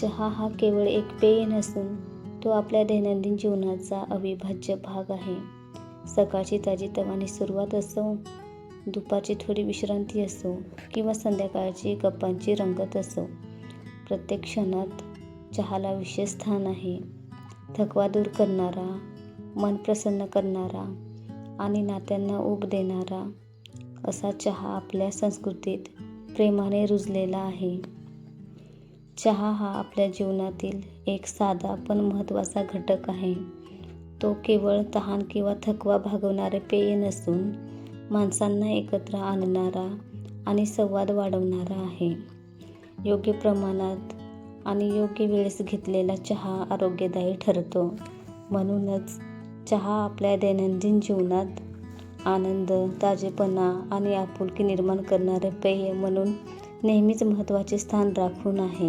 चहा हा केवळ एक पेय नसून तो आपल्या दैनंदिन जीवनाचा अविभाज्य भाग आहे. सकाळची ताजीतवानी सुरुवात असो, दुपारची थोडी विश्रांती असो किंवा संध्याकाळची गप्पांची रंगत असो, प्रत्येक क्षणात चहाला विशेष स्थान आहे. थकवा दूर करणारा, मन प्रसन्न करणारा आणि नात्यांना ऊब देणारा असा चहा आपल्या संस्कृतीत प्रेमाने रुजलेला आहे. चहा हा आपल्या जीवनातील एक साधा पण महत्त्वाचा घटक आहे. तो केवळ तहान किंवा थकवा भागवणारे पेय नसून माणसांना एकत्र आणणारा आणि संवाद वाढवणारा आहे. योग्य प्रमाणात आणि योग्य वेळेस घेतलेला चहा आरोग्यदायी ठरतो. म्हणूनच चहा आपल्या दैनंदिन जीवनात आनंद, ताजेपणा आणि आपुलकी निर्माण करणारे पेय म्हणून नेहमीच महत्त्वाचे स्थान राखून आहे.